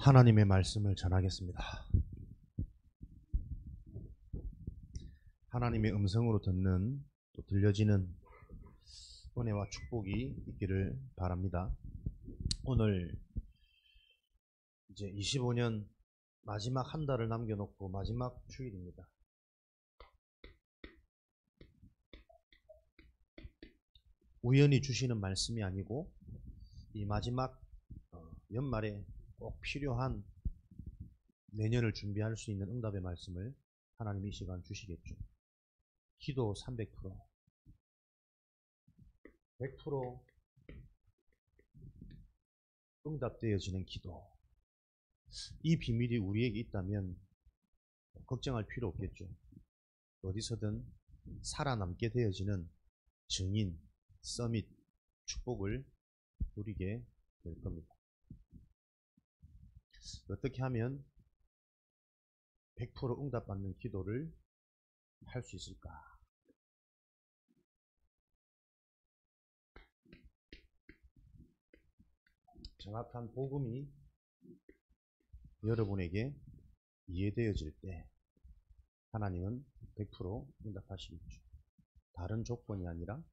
하나님의 말씀을 전하겠습니다. 하나님의 음성으로 듣는 또 들려지는 은혜와 축복이 있기를 바랍니다. 오늘 이제 25년 마지막 한 달을 남겨놓고 마지막 주일입니다. 우연히 주시는 말씀이 아니고 이 마지막 연말에 꼭 필요한 내년을 준비할 수 있는 응답의 말씀을 하나님이 이 시간 주시겠죠. 기도 300%, 100% 응답되어지는 기도. 이 비밀이 우리에게 있다면 걱정할 필요 없겠죠. 어디서든 살아남게 되어지는 증인, 서밋, 축복을 누리게 될 겁니다. 어떻게 하면 100% 응답받는 기도를 할 수 있을까? 정확한 복음이 여러분에게 이해되어질 때 하나님은 100% 응답하시겠죠. 다른 조건이 아니라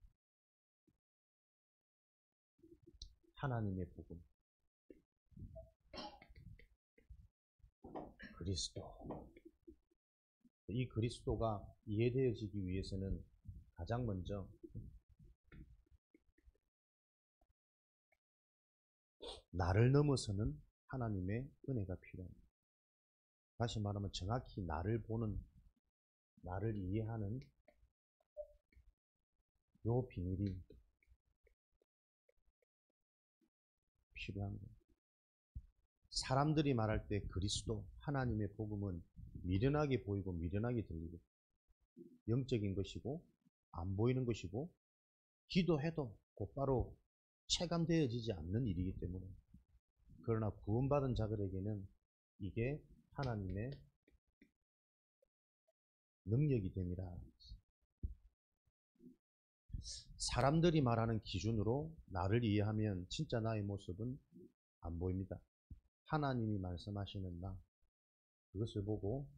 하나님의 복음, 그리스도. 이 그리스도가 이해되어지기 위해서는 가장 먼저 나를 넘어서는 하나님의 은혜가 필요합니다. 다시 말하면 정확히 나를 보는, 나를 이해하는 요 비밀이 필요한 거예요. 사람들이 말할 때 그리스도, 하나님의 복음은 미련하게 보이고 미련하게 들리고 영적인 것이고 안 보이는 것이고 기도해도 곧바로 체감되어지지 않는 일이기 때문에, 그러나 구원받은 자들에게는 이게 하나님의 능력이 됨이라. 사람들이 말하는 기준으로 나를 이해하면 진짜 나의 모습은 안 보입니다. 하나님이 말씀하시는 나, 그것을 보고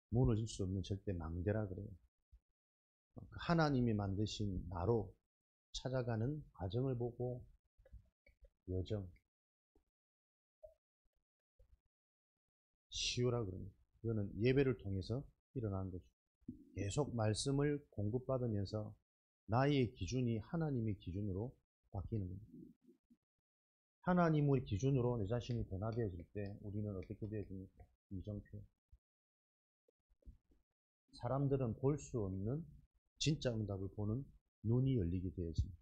무너질 수 없는 절대 망대라 그래요. 하나님이 만드신 나로 찾아가는 과정을 보고 여정, 시효라 그럽니다. 그거는 예배를 통해서 일어나는 거죠. 계속 말씀을 공급받으면서 나의 기준이 하나님의 기준으로 바뀌는 겁니다. 하나님의 기준으로 내 자신이 변화되어질 때 우리는 어떻게 되어집니까? 이정표. 사람들은 볼 수 없는 진짜 응답을 보는 눈이 열리게 되어집니다.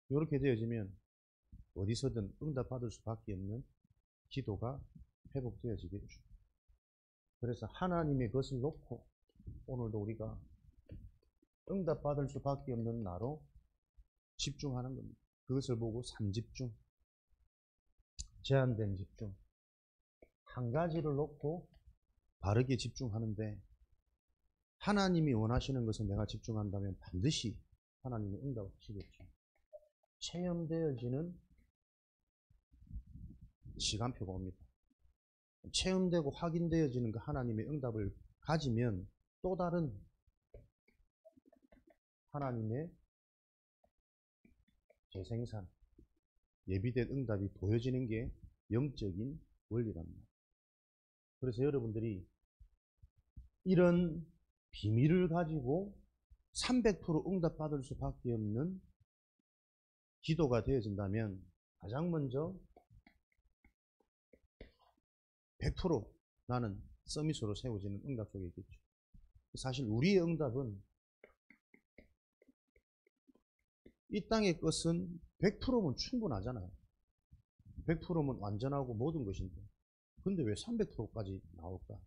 이렇게 되어지면 어디서든 응답받을 수밖에 없는 기도가 회복되어지겠죠. 그래서 하나님의 것을 놓고 오늘도 우리가 응답받을 수밖에 없는 나로 집중하는 겁니다. 그것을 보고 삼집중, 제한된 집중, 한 가지를 놓고 바르게 집중하는데, 하나님이 원하시는 것을 내가 집중한다면 반드시 하나님이 응답하시겠죠. 체험되어지는 시간표가 옵니다. 체험되고 확인되어지는 그 하나님의 응답을 가지면 또 다른 하나님의 재생산, 예비된 응답이 보여지는 게 영적인 원리랍니다. 그래서 여러분들이 이런 비밀을 가지고 300% 응답받을 수밖에 없는 기도가 되어진다면 가장 먼저 100% 나는 서밋으로 세워지는 응답 속에 있겠죠. 사실 우리의 응답은 이 땅의 것은 100%면 충분하잖아요. 100%면 완전하고 모든 것인데, 근데 왜 300%까지 나올까?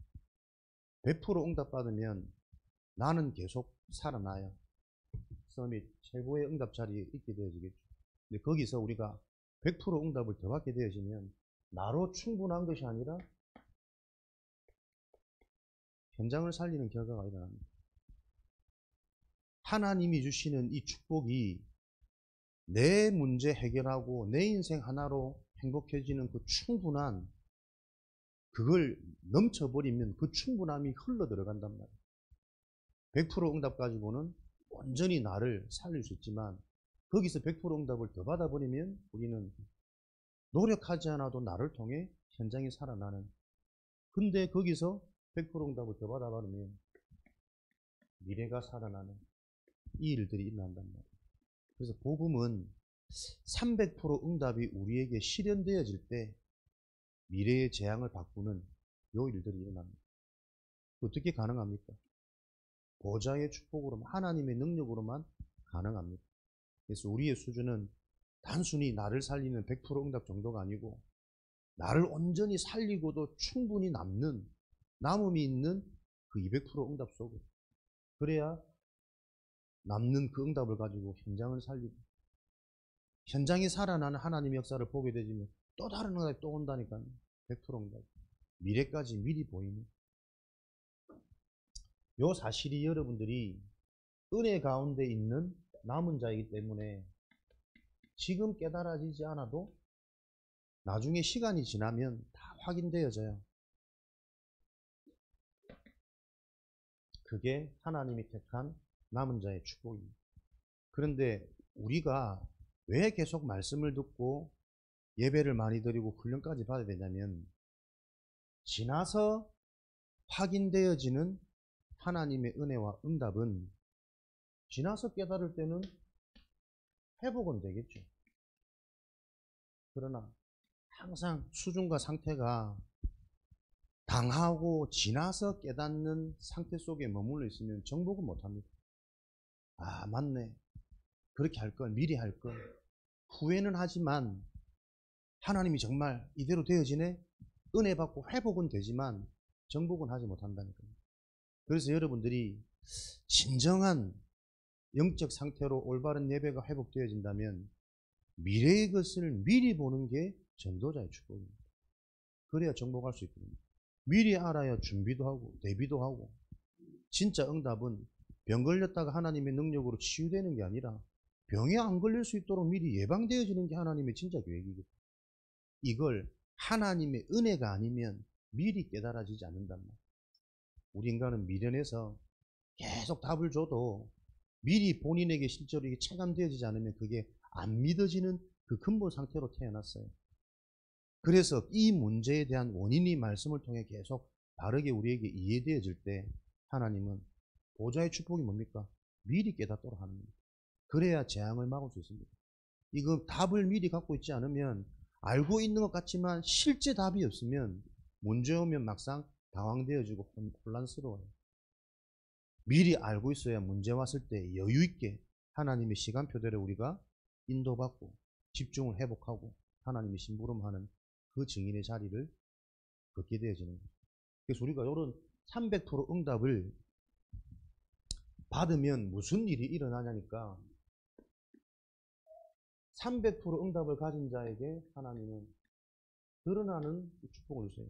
100% 응답받으면 나는 계속 살아나야 서밋 최고의 응답 자리에 있게 되어지겠죠. 근데 거기서 우리가 100% 응답을 더 받게 되어지면 나로 충분한 것이 아니라 현장을 살리는 결과가 일어납니다. 하나님이 주시는 이 축복이 내 문제 해결하고 내 인생 하나로 행복해지는 그 충분한, 그걸 넘쳐버리면 그 충분함이 흘러 들어간단 말이에요. 100% 응답 가지고는 온전히 나를 살릴 수 있지만, 거기서 100% 응답을 더 받아버리면 우리는 노력하지 않아도 나를 통해 현장이 살아나는, 근데 거기서 100% 응답을 더 받아버리면 미래가 살아나는 이 일들이 일어난단 말이에요. 그래서 복음은 300% 응답이 우리에게 실현되어질 때 미래의 재앙을 바꾸는 요 일들이 일어납니다. 어떻게 가능합니까? 보좌의 축복으로만, 하나님의 능력으로만 가능합니다. 그래서 우리의 수준은 단순히 나를 살리는 100% 응답 정도가 아니고, 나를 온전히 살리고도 충분히 남음이 있는 그 200% 응답 속에, 그래야 남는 그 응답을 가지고 현장을 살리고, 현장이 살아나는 하나님의 역사를 보게 되지면 또 다른 응답이 또 온다니까요. 100% 응답. 미래까지 미리 보이는. 요 사실이 여러분들이 은혜 가운데 있는 남은 자이기 때문에 지금 깨달아지지 않아도 나중에 시간이 지나면 다 확인되어져요. 그게 하나님이 택한 남은 자의 축복입니다. 그런데 우리가 왜 계속 말씀을 듣고 예배를 많이 드리고 훈련까지 받아야 되냐면, 지나서 확인되어지는 하나님의 은혜와 응답은 지나서 깨달을 때는 회복은 되겠죠. 그러나 항상 수준과 상태가 당하고 지나서 깨닫는 상태 속에 머물러 있으면 정복은 못합니다. 아, 맞네. 그렇게 할 걸, 미리 할 걸. 후회는 하지만 하나님이 정말 이대로 되어지네? 은혜 받고 회복은 되지만 정복은 하지 못한다니까요. 그래서 여러분들이 진정한 영적 상태로 올바른 예배가 회복되어진다면 미래의 것을 미리 보는 게 전도자의 축복입니다. 그래야 정복할 수 있거든요. 미리 알아야 준비도 하고 대비도 하고, 진짜 응답은 병 걸렸다가 하나님의 능력으로 치유되는 게 아니라 병에 안 걸릴 수 있도록 미리 예방되어지는 게 하나님의 진짜 계획이거든요. 이걸 하나님의 은혜가 아니면 미리 깨달아지지 않는단 말이에요. 우리 인간은 미련해서 계속 답을 줘도 미리 본인에게 실제로 이게 체감되어지지 않으면 그게 안 믿어지는 그 근본 상태로 태어났어요. 그래서 이 문제에 대한 원인이 말씀을 통해 계속 바르게 우리에게 이해되어질 때 하나님은 보좌의 축복이 뭡니까? 미리 깨닫도록 하는 겁니다. 그래야 재앙을 막을 수 있습니다. 이거 답을 미리 갖고 있지 않으면, 알고 있는 것 같지만 실제 답이 없으면 문제 오면 막상 당황되어지고 혼란스러워요. 미리 알고 있어야 문제 왔을 때 여유 있게 하나님의 시간표대로 우리가 인도받고 집중을 회복하고 하나님의 심부름하는 그 증인의 자리를 걷게 되어지는 거죠. 그래서 우리가 이런 300% 응답을 받으면 무슨 일이 일어나냐니까, 300% 응답을 가진 자에게 하나님은 드러나는 축복을 주세요.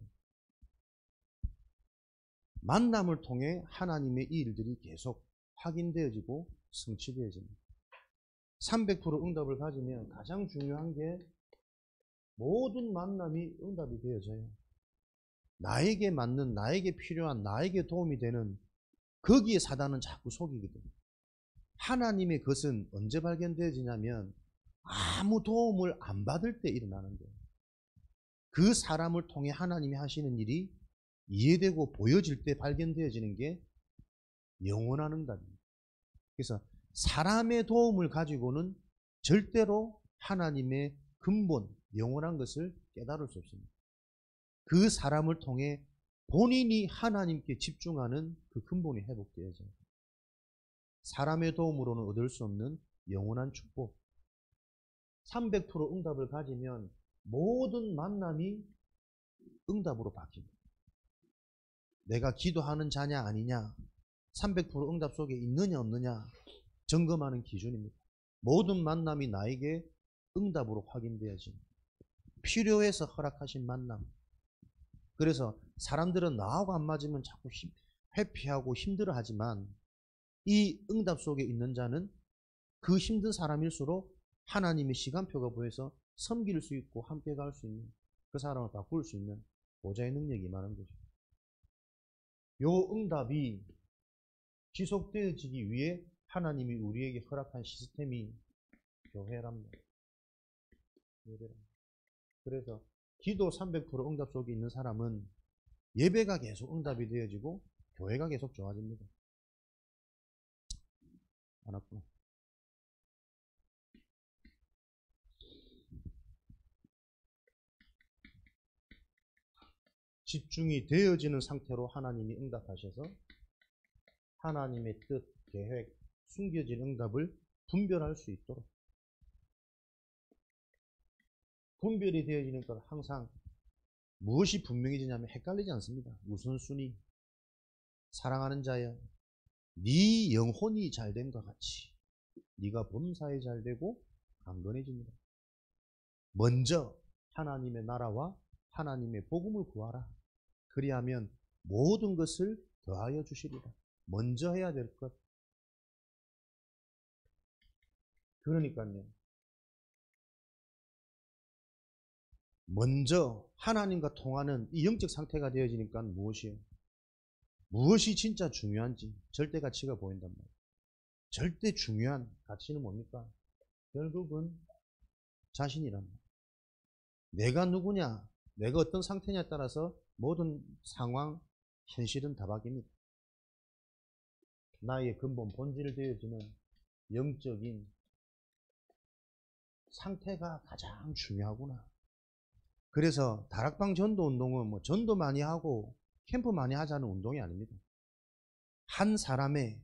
만남을 통해 하나님의 이 일들이 계속 확인되어지고 성취되어집니다. 300% 응답을 가지면 가장 중요한 게 모든 만남이 응답이 되어져요. 나에게 맞는, 나에게 필요한, 나에게 도움이 되는, 거기에 사단은 자꾸 속이거든요. 하나님의 것은 언제 발견되어지냐면 아무 도움을 안 받을 때 일어나는 거예요. 그 사람을 통해 하나님이 하시는 일이 이해되고 보여질 때 발견되어지는 게 영원한 응답입니다. 그래서 사람의 도움을 가지고는 절대로 하나님의 근본, 영원한 것을 깨달을 수 없습니다. 그 사람을 통해 본인이 하나님께 집중하는 그 근본이 회복되어져요. 사람의 도움으로는 얻을 수 없는 영원한 축복. 300% 응답을 가지면 모든 만남이 응답으로 바뀝니다. 내가 기도하는 자냐 아니냐, 300% 응답 속에 있느냐 없느냐 점검하는 기준입니다. 모든 만남이 나에게 응답으로 확인되어집니다. 필요해서 허락하신 만남. 그래서 사람들은 나하고 안 맞으면 자꾸 회피하고 힘들어하지만, 이 응답 속에 있는 자는 그 힘든 사람일수록 하나님의 시간표가 보여서 섬길 수 있고 함께 갈 수 있는, 그 사람을 바꿀 수 있는 보좌의 능력이 많은 거죠. 요 응답이 지속되어지기 위해 하나님이 우리에게 허락한 시스템이 교회랍니다. 그래서 기도 300% 응답 속에 있는 사람은 예배가 계속 응답이 되어지고 교회가 계속 좋아집니다. 안 왔구나. 집중이 되어지는 상태로 하나님이 응답하셔서 하나님의 뜻, 계획, 숨겨진 응답을 분별할 수 있도록, 분별이 되어지는 것 항상 무엇이 분명해지냐면 헷갈리지 않습니다. 우선순위. 사랑하는 자여, 네 영혼이 잘됨과 같이 네가 범사에 잘되고 강건해집니다. 먼저 하나님의 나라와 하나님의 복음을 구하라. 그리하면 모든 것을 더하여 주시리라. 먼저 해야 될 것. 그러니까요, 먼저 하나님과 통하는 이 영적 상태가 되어지니까 무엇이에요? 무엇이 진짜 중요한지 절대 가치가 보인단 말이에요. 절대 중요한 가치는 뭡니까? 결국은 자신이란 말이에요. 내가 누구냐, 내가 어떤 상태냐에 따라서 모든 상황, 현실은 다 바뀝니다. 나의 근본 본질 되어지는 영적인 상태가 가장 중요하구나. 그래서 다락방 전도 운동은 뭐 전도 많이 하고 캠프 많이 하자는 운동이 아닙니다. 한 사람의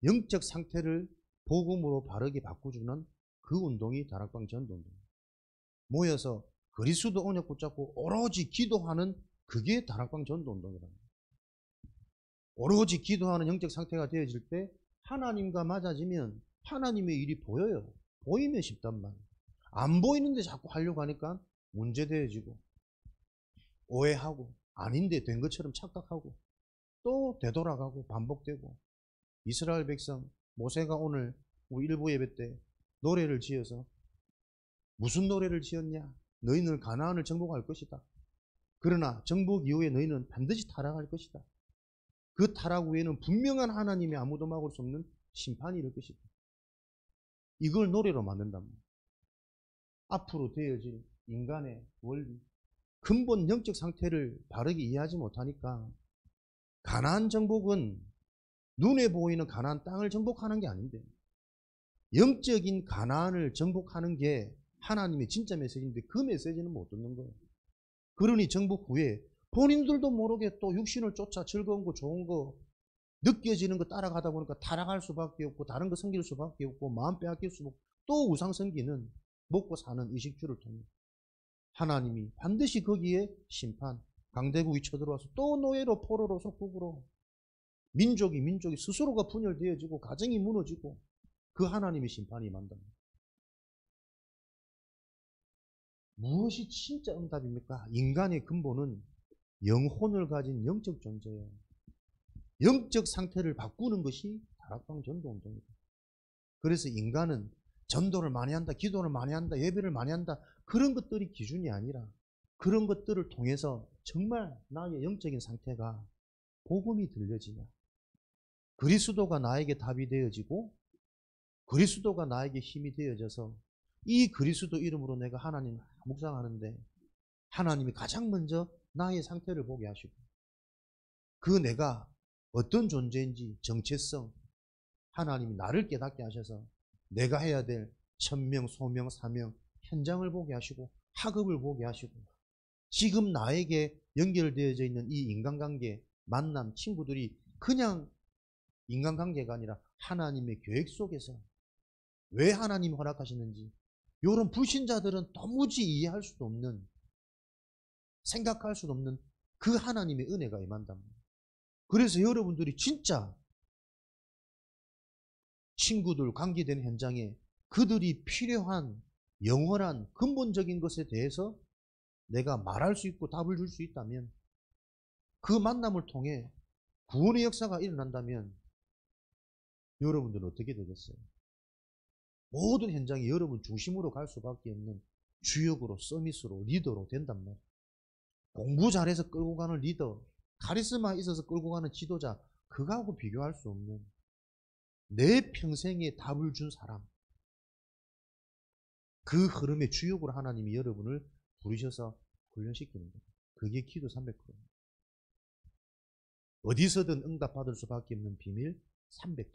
영적 상태를 복음으로 바르게 바꿔주는 그 운동이 다락방 전도 운동입니다. 모여서 그리스도 언약 붙잡고 오로지 기도하는 그게 다락방 전도 운동이랍니다. 오로지 기도하는 영적 상태가 되어질 때 하나님과 맞아지면 하나님의 일이 보여요. 보이면 쉽단 말이에요. 안 보이는데 자꾸 하려고 하니까 문제되어지고 오해하고 아닌데 된 것처럼 착각하고 또 되돌아가고 반복되고. 이스라엘 백성 모세가 오늘 우리 일부 예배 때 노래를 지어서 무슨 노래를 지었냐? 너희는 가나안을 정복할 것이다. 그러나 정복 이후에 너희는 반드시 타락할 것이다. 그 타락 후에는 분명한 하나님이 아무도 막을 수 없는 심판이 될 것이다. 이걸 노래로 만든단 말이에요. 앞으로 되어질 인간의 원리, 근본 영적 상태를 바르게 이해하지 못하니까 가나안 정복은 눈에 보이는 가나안 땅을 정복하는 게 아닌데 영적인 가나안을 정복하는 게 하나님의 진짜 메시지인데 그 메시지는 못 듣는 거예요. 그러니 정복 후에 본인들도 모르게 또 육신을 쫓아 즐거운 거 좋은 거 느껴지는 거 따라가다 보니까 타락할 수밖에 없고 다른 거 섬길 수밖에 없고 마음 빼앗길 수밖에 없고 또 우상 섬기는 먹고 사는 의식주를 통해 하나님이 반드시 거기에 심판, 강대국이 쳐들어와서 또 노예로 포로로 속국으로 민족이 스스로가 분열되어지고 가정이 무너지고 그 하나님의 심판이 임한답니다. 무엇이 진짜 응답입니까? 인간의 근본은 영혼을 가진 영적 존재예요. 영적 상태를 바꾸는 것이 다락방 전도 운동입니다. 그래서 인간은 전도를 많이 한다, 기도를 많이 한다, 예배를 많이 한다, 그런 것들이 기준이 아니라 그런 것들을 통해서 정말 나의 영적인 상태가 복음이 들려지냐, 그리스도가 나에게 답이 되어지고 그리스도가 나에게 힘이 되어져서 이 그리스도 이름으로 내가 하나님 묵상하는데 하나님이 가장 먼저 나의 상태를 보게 하시고 그 내가 어떤 존재인지 정체성, 하나님이 나를 깨닫게 하셔서 내가 해야 될 천명, 소명, 사명, 현장을 보게 하시고 학업을 보게 하시고 지금 나에게 연결되어져 있는 이 인간관계, 만남, 친구들이 그냥 인간관계가 아니라 하나님의 계획 속에서 왜 하나님이 허락하시는지 이런 불신자들은 도무지 이해할 수도 없는, 생각할 수도 없는 그 하나님의 은혜가 임한답니다. 그래서 여러분들이 진짜 친구들 관계된 현장에 그들이 필요한 영원한 근본적인 것에 대해서 내가 말할 수 있고 답을 줄 수 있다면 그 만남을 통해 구원의 역사가 일어난다면 여러분들은 어떻게 되겠어요? 모든 현장이 여러분 중심으로 갈 수밖에 없는 주역으로, 서밋으로, 리더로 된단 말이에요. 공부 잘해서 끌고 가는 리더, 카리스마 있어서 끌고 가는 지도자, 그거하고 비교할 수 없는 내 평생에 답을 준 사람. 그 흐름의 주역으로 하나님이 여러분을 부르셔서 훈련시키는 거예요. 그게 기도 300%입니다. 어디서든 응답받을 수밖에 없는 비밀 300%.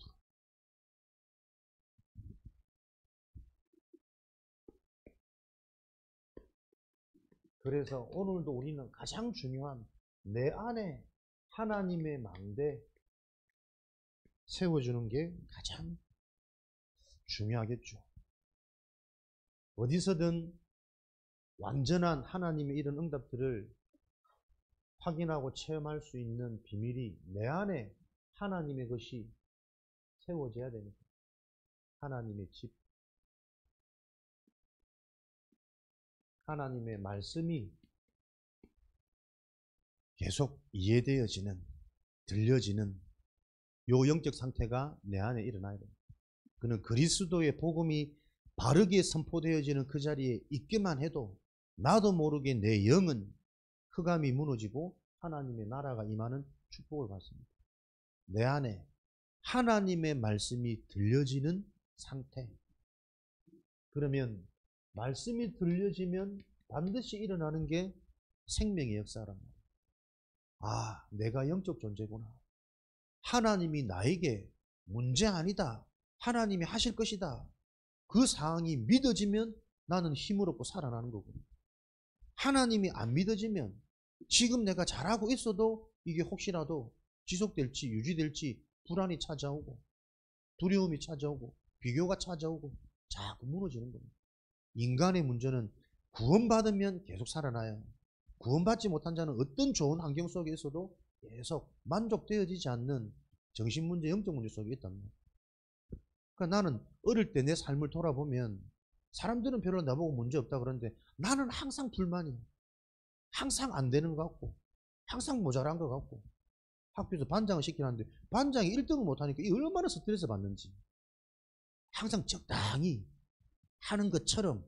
그래서 오늘도 우리는 가장 중요한 내 안에 하나님의 망대 세워주는 게 가장 중요하겠죠. 어디서든 완전한 하나님의 이런 응답들을 확인하고 체험할 수 있는 비밀이 내 안에 하나님의 것이 세워져야 됩니다. 하나님의 집, 하나님의 말씀이 계속 이해되어지는, 들려지는 요 영적 상태가 내 안에 일어나야 됩니다. 그는 그리스도의 복음이 바르게 선포되어지는 그 자리에 있기만 해도 나도 모르게 내 영은 흑암이 무너지고 하나님의 나라가 임하는 축복을 받습니다. 내 안에 하나님의 말씀이 들려지는 상태. 그러면 말씀이 들려지면 반드시 일어나는 게 생명의 역사란 말이에요. 아, 내가 영적 존재구나. 하나님이 나에게 문제 아니다. 하나님이 하실 것이다. 그 상황이 믿어지면 나는 힘을 얻고 살아나는 거거든요. 하나님이 안 믿어지면 지금 내가 잘하고 있어도 이게 혹시라도 지속될지 유지될지 불안이 찾아오고 두려움이 찾아오고 비교가 찾아오고 자꾸 무너지는 겁니다. 인간의 문제는 구원받으면 계속 살아나요. 구원받지 못한 자는 어떤 좋은 환경 속에 있어도 계속 만족되어지지 않는 정신문제, 영적 문제 속에 있단 말이에요. 그러니까 나는 어릴 때 내 삶을 돌아보면 사람들은 별로 나보고 문제 없다 그러는데 나는 항상 불만이에요. 항상 안 되는 것 같고 항상 모자란 것 같고 학교에서 반장을 시키는데 반장이 1등을 못하니까 이 얼마나 스트레스 받는지 항상 적당히 하는 것처럼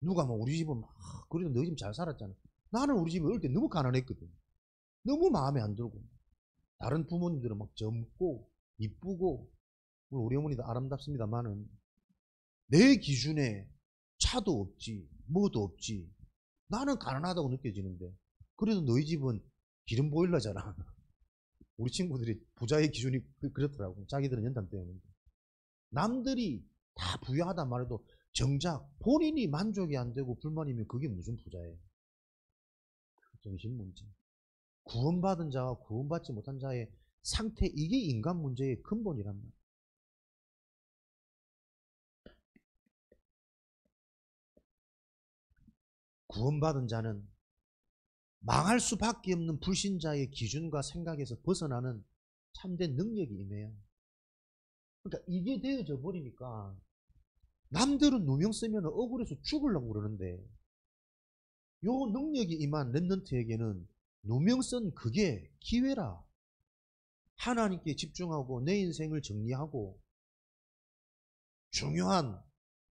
누가 뭐 우리 집은 그래도 너희 집 잘 살았잖아. 나는 우리 집에 어릴 때 너무 가난했거든. 너무 마음에 안 들고 다른 부모님들은 막 젊고 이쁘고 우리 어머니도 아름답습니다만은 내 기준에 차도 없지 뭐도 없지 나는 가난하다고 느껴지는데 그래도 너희 집은 기름 보일러잖아. 우리 친구들이 부자의 기준이 그렇더라고. 자기들은 연탄 때문에. 남들이 다 부유하단 말해도 정작 본인이 만족이 안 되고 불만이면 그게 무슨 부자예요. 정신 문제. 구원받은 자와 구원받지 못한 자의 상태, 이게 인간 문제의 근본이란 말이에요. 구원받은 자는 망할 수밖에 없는 불신자의 기준과 생각에서 벗어나는 참된 능력이 임해요. 그러니까 이게 되어져 버리니까 남들은 누명 쓰면 억울해서 죽으려고 그러는데 요 능력이 임한 렘넌트에게는 누명 쓴 그게 기회라. 하나님께 집중하고 내 인생을 정리하고 중요한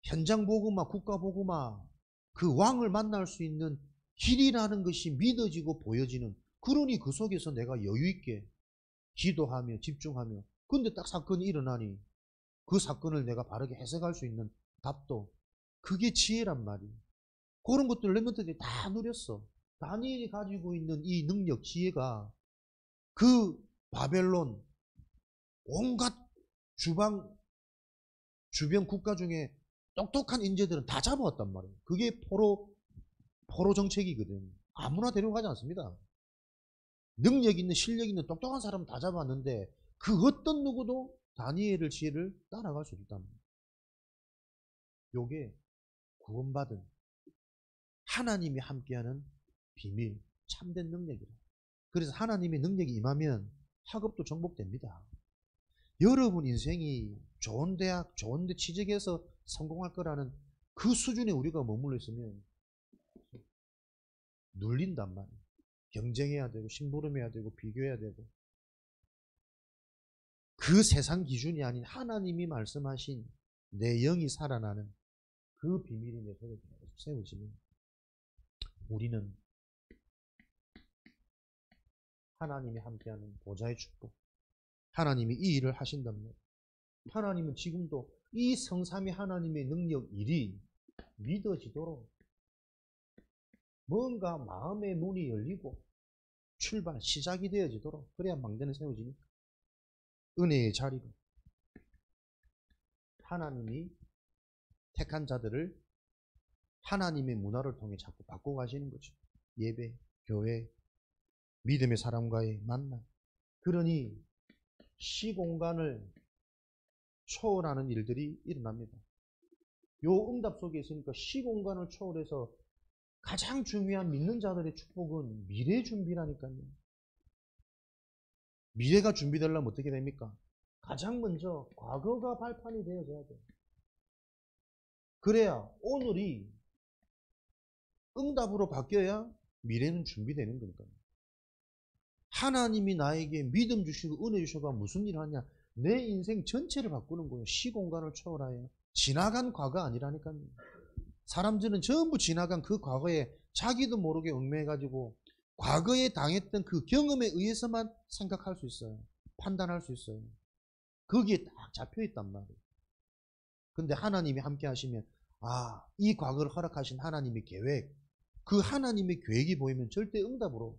현장 복음화, 국가 복음화, 그 왕을 만날 수 있는 길이라는 것이 믿어지고 보여지는, 그러니 그 속에서 내가 여유있게 기도하며 집중하며, 근데 딱 사건이 일어나니 그 사건을 내가 바르게 해석할 수 있는 답도, 그게 지혜란 말이에요. 그런 것들을 렘넌트들이 다 누렸어. 다니엘이 가지고 있는 이 능력, 지혜가 그 바벨론 온갖 주변 국가 중에 똑똑한 인재들은 다 잡아왔단 말이에요. 그게 포로 정책이거든. 아무나 데려가지 않습니다. 능력 있는, 실력 있는 똑똑한 사람 다 잡았는데 그 어떤 누구도 다니엘의 지혜를 따라갈 수 없단 말이에요. 요게 구원받은 하나님이 함께하는 비밀, 참된 능력이라. 그래서 하나님의 능력이 임하면 학업도 정복됩니다. 여러분 인생이 좋은 대학, 좋은 데 취직해서 성공할 거라는 그 수준에 우리가 머물러 있으면 눌린단 말이에요. 경쟁해야 되고 심부름해야 되고 비교해야 되고, 그 세상 기준이 아닌 하나님이 말씀하신 내 영이 살아나는 그 비밀이 내 속에 계속 세워지면 우리는 하나님이 함께하는 보좌의 축복, 하나님이 이 일을 하신다면 하나님은 지금도 이 성삼위 하나님의 능력 일이 믿어지도록 뭔가 마음의 문이 열리고 출발, 시작이 되어지도록 그래야 망대는 세워지니까. 은혜의 자리가 하나님이 택한 자들을 하나님의 문화를 통해 자꾸 바꿔가시는 거죠. 예배, 교회, 믿음의 사람과의 만남. 그러니 시공간을 초월하는 일들이 일어납니다. 요 응답 속에 있으니까 시공간을 초월해서 가장 중요한 믿는 자들의 축복은 미래 준비라니까요. 미래가 준비되려면 어떻게 됩니까? 가장 먼저 과거가 발판이 되어져야 돼요. 그래야 오늘이 응답으로 바뀌어야 미래는 준비되는 거니까요. 하나님이 나에게 믿음 주시고 은혜 주시고 무슨 일을 하냐? 내 인생 전체를 바꾸는 거예요. 시공간을 초월하여. 지나간 과거 아니라니까요. 사람들은 전부 지나간 그 과거에 자기도 모르게 얽매여가지고 과거에 당했던 그 경험에 의해서만 생각할 수 있어요. 판단할 수 있어요. 거기에 딱 잡혀있단 말이에요. 근데 하나님이 함께 하시면 이 과거를 허락하신 하나님의 계획, 그 하나님의 계획이 보이면 절대 응답으로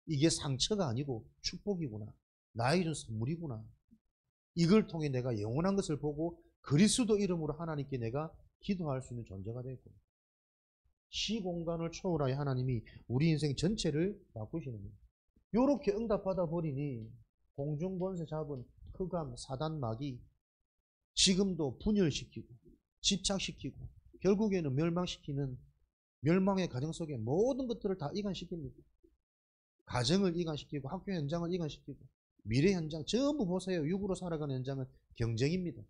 이게 상처가 아니고 축복이구나. 나에게 준 선물이구나. 이걸 통해 내가 영원한 것을 보고 그리스도 이름으로 하나님께 내가 기도할 수 있는 존재가 되고 시공간을 초월하여 하나님이 우리 인생 전체를 바꾸시는 거예요. 이렇게 응답받아 버리니 공중권세 잡은 흑암, 사단, 마귀 지금도 분열시키고 집착시키고 결국에는 멸망시키는 멸망의 과정 속에 모든 것들을 다 이간시킵니다. 가정을 이간시키고 학교 현장을 이간시키고 미래 현장 전부 보세요. 육으로 살아가는 현장은 경쟁입니다.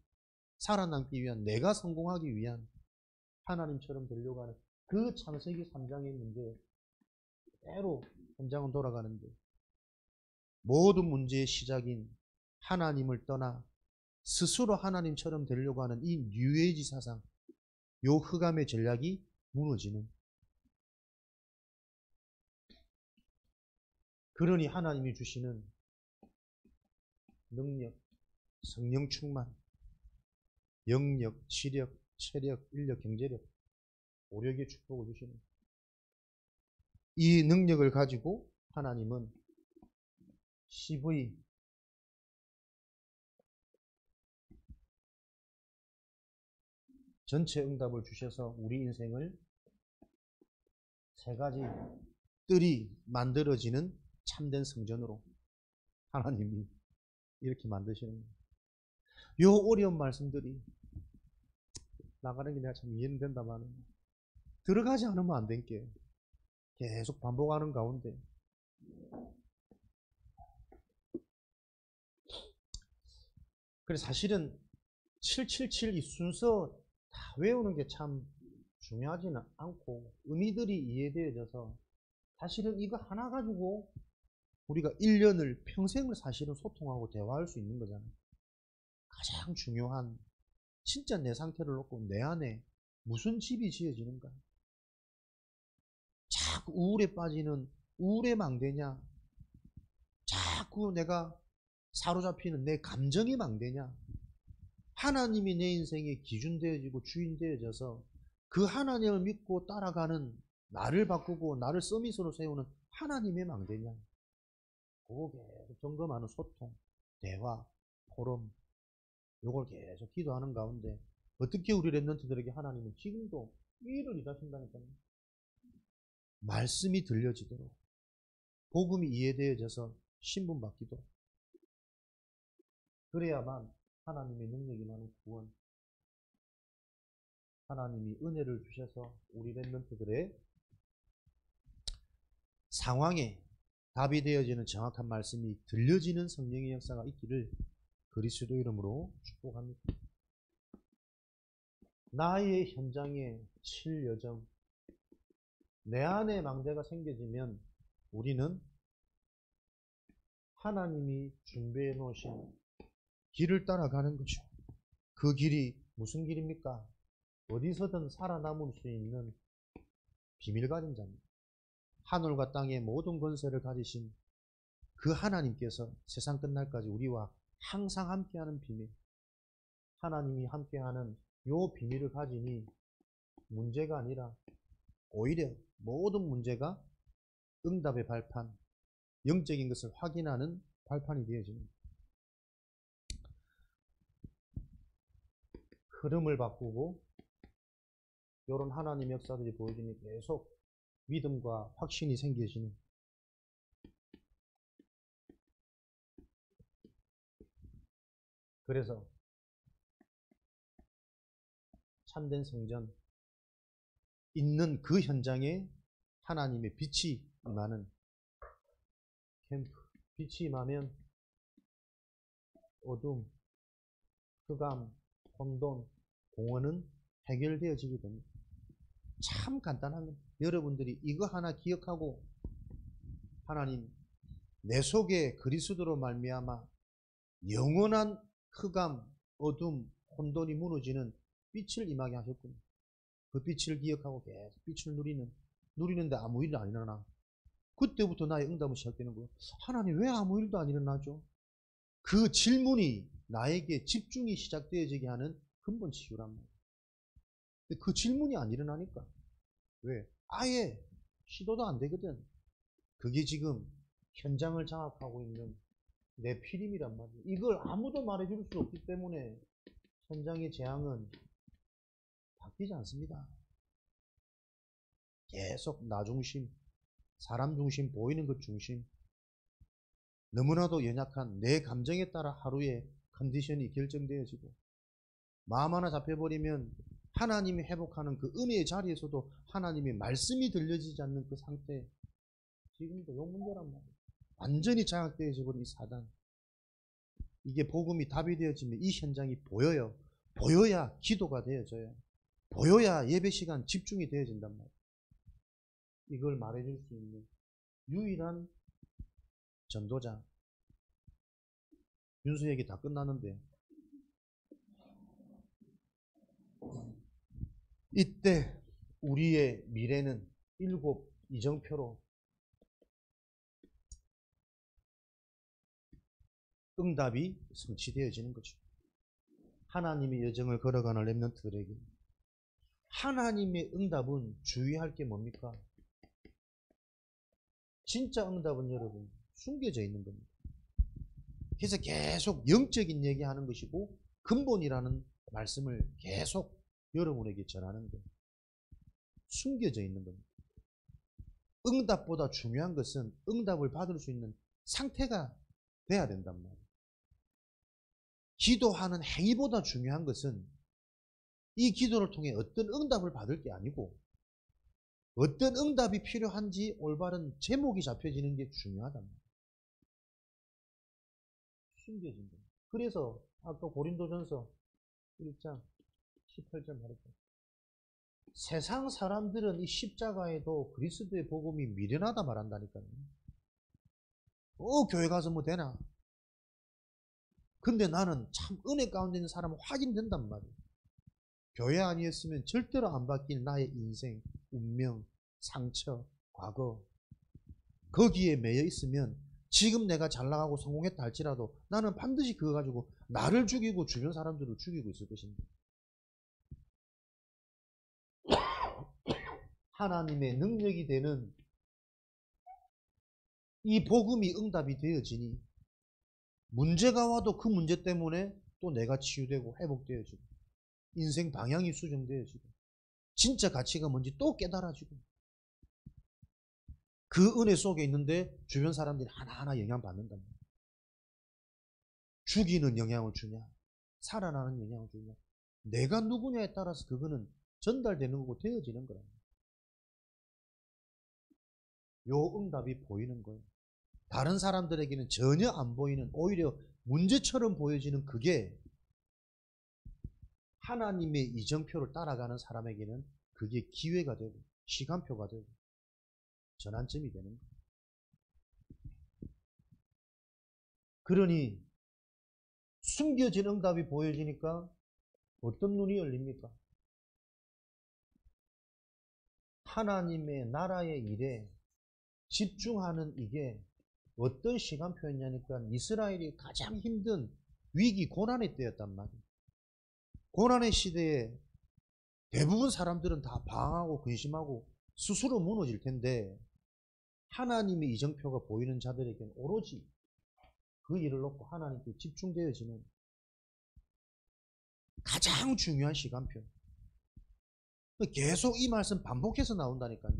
살아남기 위한, 내가 성공하기 위한 하나님처럼 되려고 하는 그 창세기 3장의 문제 그대로 현장은 돌아가는데 모든 문제의 시작인 하나님을 떠나 스스로 하나님처럼 되려고 하는 이 뉴에이지 사상, 요 흑암의 전략이 무너지는. 그러니 하나님이 주시는 능력, 성령 충만, 영력, 지력, 체력, 인력, 경제력, 오력의 축복을 주시는 이 능력을 가지고 하나님은 CV 전체 응답을 주셔서 우리 인생을 세 가지 뜰이 만들어지는 참된 성전으로 하나님이 이렇게 만드시는 거예요. 요 어려운 말씀들이 나가는 게 내가 참 이해는 된다만 들어가지 않으면 안 된 게 계속 반복하는 가운데 그래서 사실은 777 이 순서 다 외우는 게 참 중요하지는 않고 의미들이 이해되어져서 사실은 이거 하나 가지고 우리가 1년을 평생을 사실은 소통하고 대화할 수 있는 거잖아요. 가장 중요한 진짜 내 상태를 놓고 내 안에 무슨 집이 지어지는가? 자꾸 우울에 빠지는 우울의 망대냐? 자꾸 내가 사로잡히는 내 감정의 망대냐? 하나님이 내 인생의 기준 되어지고 주인 되어져서 그 하나님을 믿고 따라가는 나를 바꾸고 나를 서밋으로 세우는 하나님의 망대냐? 그거 계속 점검하는 소통, 대화, 포럼 요걸 계속 기도하는 가운데 어떻게 우리 랩런트들에게 하나님은 지금도 일을 일하신다니까요. 말씀이 들려지도록 복음이 이해되어져서 신분받기도 그래야만 하나님의 능력이 많은 구원 하나님이 은혜를 주셔서 우리 랩런트들의 상황에 답이 되어지는 정확한 말씀이 들려지는 성령의 역사가 있기를 그리스도 이름으로 축복합니다. 나의 현장에 칠 여정 내 안에 망대가 생겨지면 우리는 하나님이 준비해 놓으신 길을 따라가는 거죠. 그 길이 무슨 길입니까? 어디서든 살아남을 수 있는 비밀 가진 자입니다. 하늘과 땅의 모든 권세를 가지신 그 하나님께서 세상 끝날까지 우리와 항상 함께하는 비밀, 하나님이 함께하는 요 비밀을 가지니 문제가 아니라 오히려 모든 문제가 응답의 발판, 영적인 것을 확인하는 발판이 되어집니다. 흐름을 바꾸고 이런 하나님의 역사들이 보여지니 계속 믿음과 확신이 생겨지는, 그래서 참된 성전 있는 그 현장에 하나님의 빛이 임하는 캠프, 빛이 임하면 어둠, 흑암, 혼돈, 공허는 해결되어지게 됩니다. 참 간단한 겁니다. 여러분들이 이거 하나 기억하고 하나님 내 속에 그리스도로 말미암아 영원한 흑암, 어둠, 혼돈이 무너지는 빛을 임하게 하셨군요. 그 빛을 기억하고 계속 빛을 누리는데 아무 일도 안 일어나. 그때부터 나의 응답은 시작되는 거예요. 하나님 왜 아무 일도 안 일어나죠? 그 질문이 나에게 집중이 시작되어지게 하는 근본 치유란 말이에요. 근데 그 질문이 안 일어나니까. 왜? 아예 시도도 안 되거든. 그게 지금 현장을 장악하고 있는 내 필임이란 말이에요. 이걸 아무도 말해줄 수 없기 때문에 현장의 재앙은 바뀌지 않습니다. 계속 나 중심, 사람 중심, 보이는 것 중심, 너무나도 연약한 내 감정에 따라 하루의 컨디션이 결정되어지고, 마음 하나 잡혀버리면 하나님이 회복하는 그 은혜의 자리에서도 하나님의 말씀이 들려지지 않는 그 상태, 지금도 요 문제란 말이에요. 완전히 장악되어져 버린 이 사단. 이게 복음이 답이 되어지면 이 현장이 보여요. 보여야 기도가 되어져요. 보여야 예배 시간 집중이 되어진단 말이에요. 이걸 말해줄 수 있는 유일한 전도자. 윤수 얘기 다 끝났는데, 이때 우리의 미래는 7 이정표로 응답이 성취되어지는 거죠. 하나님의 여정을 걸어가는 렘넌트들에게 하나님의 응답은 주의할 게 뭡니까? 진짜 응답은 여러분 숨겨져 있는 겁니다. 그래서 계속 영적인 얘기하는 것이고 근본이라는 말씀을 계속 여러분에게 전하는 거예요. 숨겨져 있는 겁니다. 응답보다 중요한 것은 응답을 받을 수 있는 상태가 돼야 된단 말이에요. 기도하는 행위보다 중요한 것은 이 기도를 통해 어떤 응답을 받을 게 아니고 어떤 응답이 필요한지 올바른 제목이 잡혀지는 게 중요하단 말이에요. 숨겨진 겁니다. 그래서 아까 고린도전서 1장 18절 말했죠. 세상 사람들은 이 십자가에도 그리스도의 복음이 미련하다 말한다니까요. 교회 가서 뭐 되나? 근데 나는 참 은혜 가운데 있는 사람은 확인된단 말이에요. 교회 아니었으면 절대로 안 바뀔 나의 인생, 운명, 상처, 과거, 거기에 매여 있으면 지금 내가 잘 나가고 성공했다 할지라도 나는 반드시 그거 가지고 나를 죽이고 주변 사람들을 죽이고 있을 것입니다. 하나님의 능력이 되는 이 복음이 응답이 되어지니 문제가 와도 그 문제 때문에 또 내가 치유되고 회복되어지고 인생 방향이 수정되어지고 진짜 가치가 뭔지 또 깨달아지고 그 은혜 속에 있는데 주변 사람들이 하나하나 영향받는단 말이에요. 죽이는 영향을 주냐 살아나는 영향을 주냐 내가 누구냐에 따라서 그거는 전달되는 거고 되어지는 거랍니다. 요 응답이 보이는 거예요. 다른 사람들에게는 전혀 안 보이는 오히려 문제처럼 보여지는 그게 하나님의 이정표를 따라가는 사람에게는 그게 기회가 되고 시간표가 되고 전환점이 되는 거예요. 그러니 숨겨진 응답이 보여지니까 어떤 눈이 열립니까? 하나님의 나라의 일에 집중하는 이게 어떤 시간표였냐니까 이스라엘이 가장 힘든 위기, 고난의 때였단 말이에요. 고난의 시대에 대부분 사람들은 다 방황하고 근심하고 스스로 무너질 텐데 하나님의 이정표가 보이는 자들에게는 오로지 그 일을 놓고 하나님께 집중되어지는 가장 중요한 시간표. 계속 이 말씀 반복해서 나온다니까요.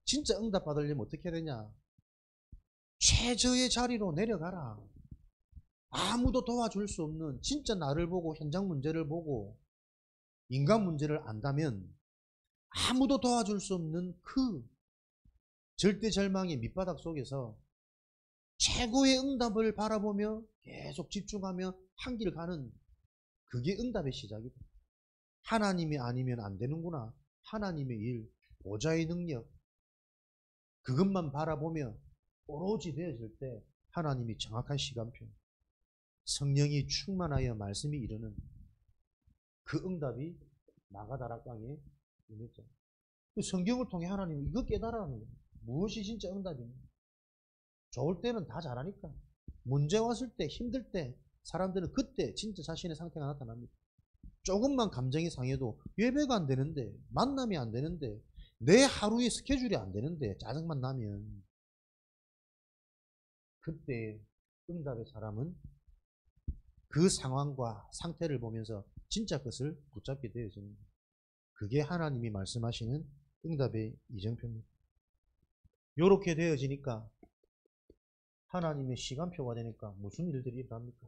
진짜 응답 받으려면 어떻게 해야 되냐? 최저의 자리로 내려가라. 아무도 도와줄 수 없는, 진짜 나를 보고 현장 문제를 보고 인간 문제를 안다면 아무도 도와줄 수 없는 그 절대 절망의 밑바닥 속에서 최고의 응답을 바라보며 계속 집중하며 한 길 가는, 그게 응답의 시작이다. 하나님이 아니면 안 되는구나. 하나님의 일, 보좌의 능력, 그것만 바라보며 오로지 되어질 때 하나님이 정확한 시간표, 성령이 충만하여 말씀이 이르는 그 응답이 마가다락방에 임했죠. 그 성경을 통해 하나님은 이거 깨달아라는 거예요. 무엇이 진짜 응답이냐. 좋을 때는 다 잘하니까 문제 왔을 때, 힘들 때 사람들은 그때 진짜 자신의 상태가 나타납니다. 조금만 감정이 상해도 예배가 안 되는데, 만남이 안 되는데, 내 하루의 스케줄이 안 되는데 짜증만 나면 그때 응답의 사람은 그 상황과 상태를 보면서 진짜 것을 붙잡게 되어지는 거예요. 그게 하나님이 말씀하시는 응답의 이정표입니다. 이렇게 되어지니까 하나님의 시간표가 되니까 무슨 일들이 일어납니까?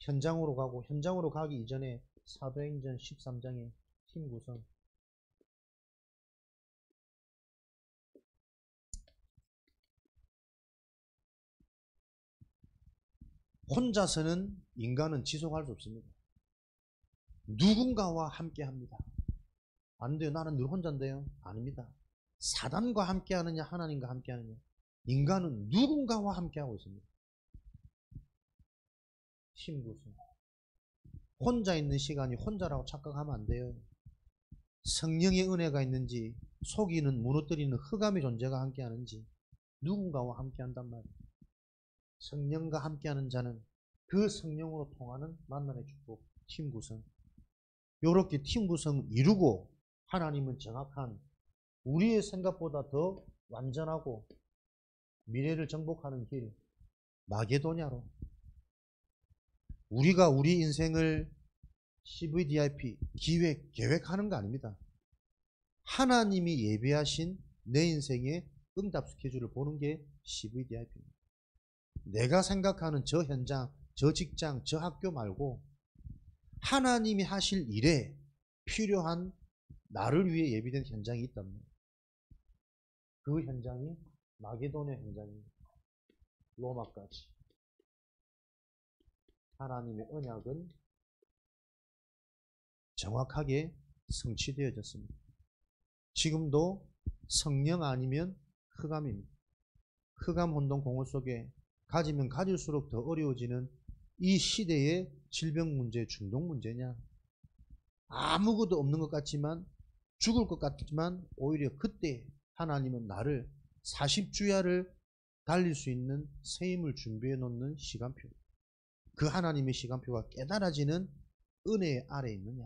현장으로 가고, 현장으로 가기 이전에 사도행전 13장의 팀 구성, 혼자서는 인간은 지속할 수 없습니다. 누군가와 함께 합니다. 안 돼요. 나는 늘 혼자인데요. 아닙니다. 사단과 함께 하느냐, 하나님과 함께 하느냐. 인간은 누군가와 함께 하고 있습니다. 팀 구성. 혼자 있는 시간이 혼자라고 착각하면 안 돼요. 성령의 은혜가 있는지, 속이는, 무너뜨리는 흑암의 존재가 함께 하는지, 누군가와 함께 한단 말이에요. 성령과 함께하는 자는 그 성령으로 통하는 만남의 축복, 팀 구성. 이렇게 팀 구성을 이루고 하나님은 정확한, 우리의 생각보다 더 완전하고 미래를 정복하는 길, 마게도냐로, 우리가 우리 인생을 CVDIP 계획하는 거 아닙니다. 하나님이 예비하신 내 인생의 응답 스케줄을 보는 게 CVDIP입니다. 내가 생각하는 저 현장, 저 직장, 저 학교 말고 하나님이 하실 일에 필요한 나를 위해 예비된 현장이 있단 말이에요. 그 현장이 마게도냐 현장입니다. 로마까지. 하나님의 언약은 정확하게 성취되어졌습니다. 지금도 성령 아니면 흑암입니다. 흑암 혼돈 공허 속에 가지면 가질수록 더 어려워지는 이 시대의 질병 문제, 중독 문제냐, 아무것도 없는 것 같지만, 죽을 것 같지만 오히려 그때 하나님은 나를 40주야를 달릴 수 있는 새 힘을 준비해 놓는 시간표, 그 하나님의 시간표가 깨달아지는 은혜 아래에 있느냐,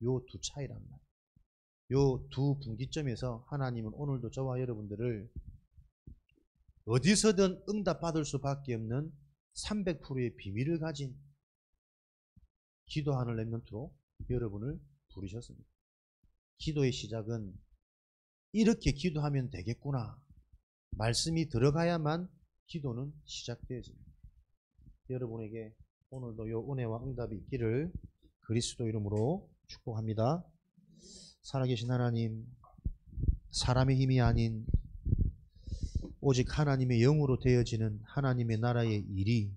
요 두 차이란 말이에요. 요 두 분기점에서 하나님은 오늘도 저와 여러분들을 어디서든 응답받을 수밖에 없는 300%의 비밀을 가진 기도하는 렘넌트로 여러분을 부르셨습니다. 기도의 시작은 이렇게 기도하면 되겠구나, 말씀이 들어가야만 기도는 시작되어집니다. 여러분에게 오늘도 요 은혜와 응답이 있기를 그리스도 이름으로 축복합니다. 살아계신 하나님, 사람의 힘이 아닌 오직 하나님의 영으로 되어지는 하나님의 나라의 일이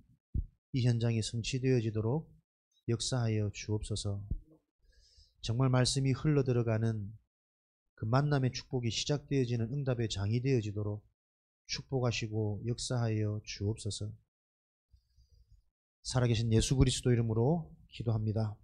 이 현장에 성취되어지도록 역사하여 주옵소서. 정말 말씀이 흘러들어가는 그 만남의 축복이 시작되어지는 응답의 장이 되어지도록 축복하시고 역사하여 주옵소서. 살아계신 예수 그리스도 이름으로 기도합니다.